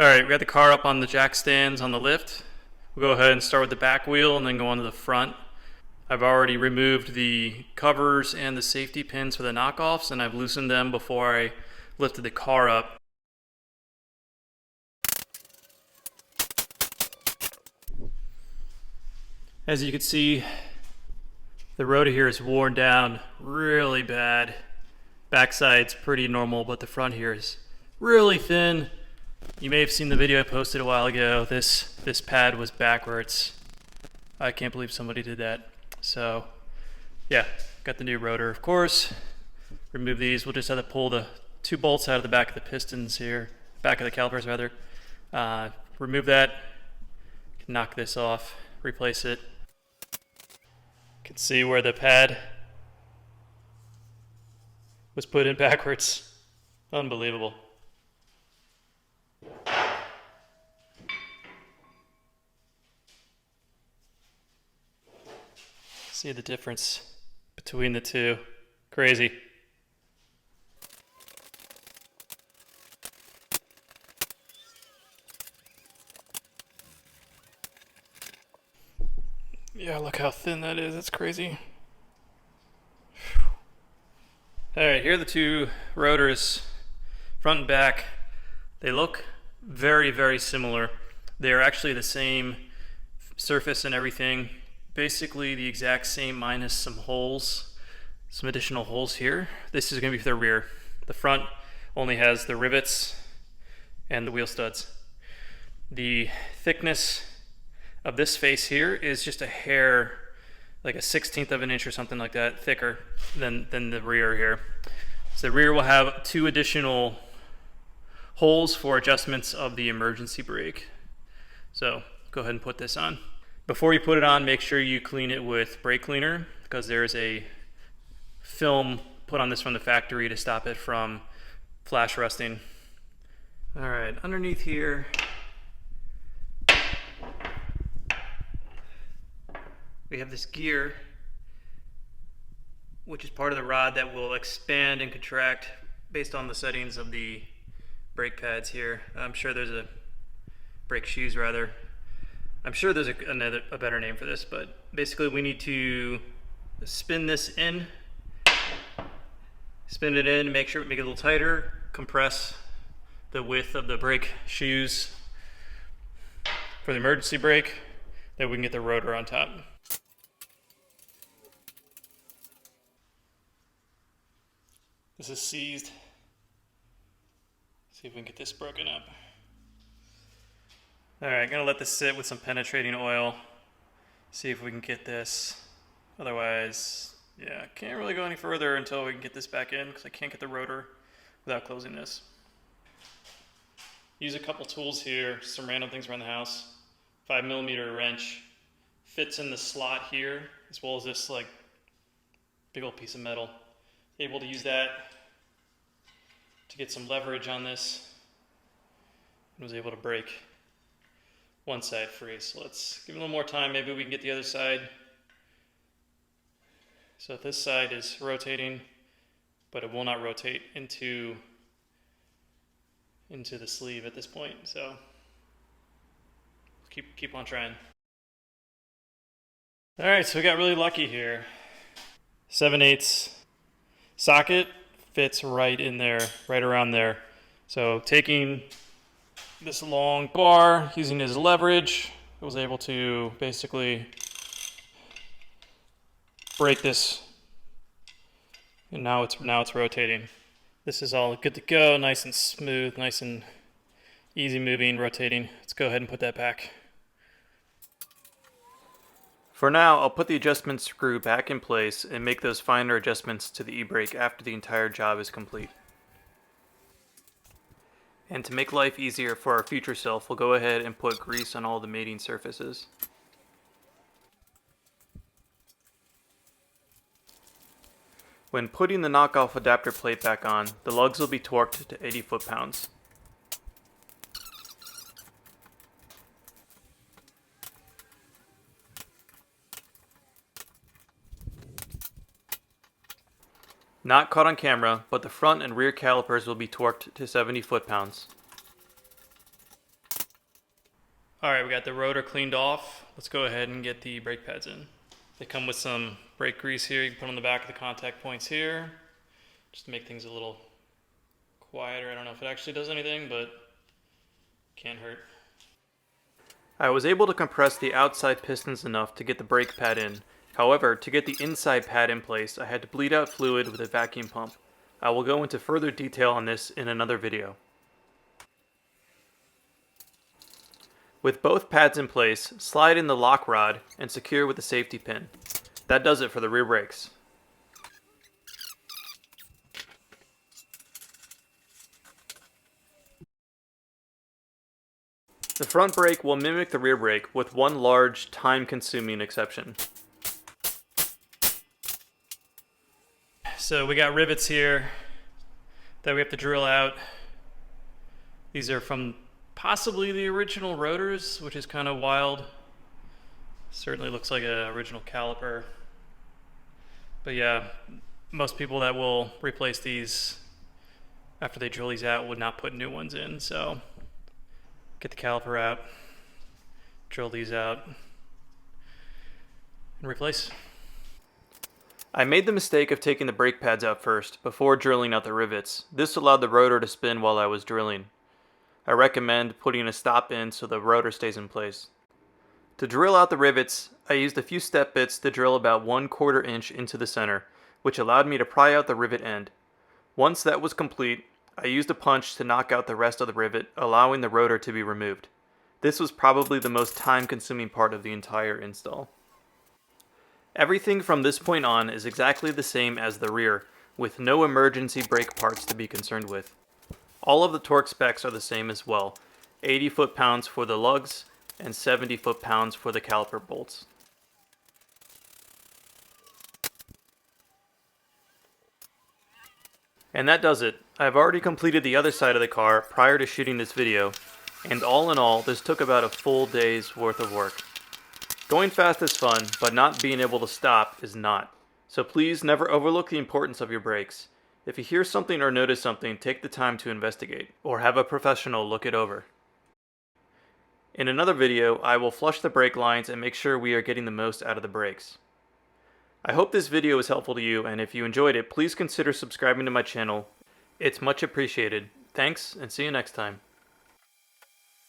Alright, we got the car up on the jack stands on the lift. We'll go ahead and start with the back wheel and then go on to the front. I've already removed the covers and the safety pins for the knockoffs, and I've loosened them before I lifted the car up. As you can see, the rotor here is worn down really bad. Backside's pretty normal, but the front here is really thin. You may have seen the video I posted a while ago. This pad was backwards. I can't believe somebody did that. So yeah, got the new rotor, of course. Remove these. We'll just have to pull the two bolts out of the back of the pistons here, back of the calipers rather. Remove that, knock this off, replace it. You can see where the pad was put in backwards. Unbelievable. See the difference between the two. Crazy. Yeah, look how thin that is. That's crazy. Alright, here are the two rotors, front and back. They look very, very similar. They are actually the same surface and everything. Basically the exact same minus some holes, some additional holes here. This is going to be for the rear. The front only has the rivets and the wheel studs. The thickness of this face here is just a hair, like a 1/16 of an inch or something like that, thicker than the rear here. So the rear will have two additional holes for adjustments of the emergency brake. So go ahead and put this on. Before you put it on, make sure you clean it with brake cleaner, because there's a film put on this from the factory to stop it from flash rusting. All right, underneath here, we have this gear, which is part of the rod that will expand and contract based on the settings of the brake pads here. I'm sure there's a brake shoes rather. I'm sure there's a better name for this, but basically we need to spin this in, spin it in, make it a little tighter, compress the width of the brake shoes for the emergency brake, then we can get the rotor on top. This is seized. See if we can get this broken up. Alright, gonna let this sit with some penetrating oil. See if we can get this. Otherwise, yeah, can't really go any further until we can get this back in, because I can't get the rotor without closing this. Use a couple tools here, some random things around the house. 5mm wrench fits in the slot here, as well as this like big old piece of metal. Able to use that to get some leverage on this, and was able to break one side free. So let's give it a little more time. Maybe we can get the other side. So this side is rotating, but it will not rotate into the sleeve at this point. So keep on trying. All right, so we got really lucky here. 7/8 socket fits right in there, right around there. So taking this long bar, using it as leverage, I was able to basically break this, and now it's rotating. This is all good to go, nice and smooth, nice and easy moving, rotating. Let's go ahead and put that back. For now, I'll put the adjustment screw back in place and make those finer adjustments to the e-brake after the entire job is complete. And to make life easier for our future self, we'll go ahead and put grease on all the mating surfaces. When putting the knockoff adapter plate back on, the lugs will be torqued to 80 foot-pounds. Not caught on camera, but the front and rear calipers will be torqued to 70 foot-pounds. Alright, we got the rotor cleaned off. Let's go ahead and get the brake pads in. They come with some brake grease here. You can put on the back of the contact points here, just to make things a little quieter. I don't know if it actually does anything, but can't hurt. I was able to compress the outside pistons enough to get the brake pad in. However, to get the inside pad in place, I had to bleed out fluid with a vacuum pump. I will go into further detail on this in another video. With both pads in place, slide in the lock rod and secure with a safety pin. That does it for the rear brakes. The front brake will mimic the rear brake with one large, time-consuming exception. So we got rivets here that we have to drill out. These are from possibly the original rotors, which is kind of wild. Certainly looks like an original caliper. But yeah, most people that will replace these after they drill these out would not put new ones in. So get the caliper out, drill these out, and replace. I made the mistake of taking the brake pads out first, before drilling out the rivets. This allowed the rotor to spin while I was drilling. I recommend putting a stop in so the rotor stays in place. To drill out the rivets, I used a few step bits to drill about 1/4 inch into the center, which allowed me to pry out the rivet end. Once that was complete, I used a punch to knock out the rest of the rivet, allowing the rotor to be removed. This was probably the most time-consuming part of the entire install. Everything from this point on is exactly the same as the rear, with no emergency brake parts to be concerned with. All of the torque specs are the same as well, 80 foot-pounds for the lugs and 70 foot-pounds for the caliper bolts. And that does it. I've already completed the other side of the car prior to shooting this video, and all in all, this took about a full day's worth of work. Going fast is fun, but not being able to stop is not. So please never overlook the importance of your brakes. If you hear something or notice something, take the time to investigate, or have a professional look it over. In another video, I will flush the brake lines and make sure we are getting the most out of the brakes. I hope this video was helpful to you, and if you enjoyed it, please consider subscribing to my channel. It's much appreciated. Thanks, and see you next time.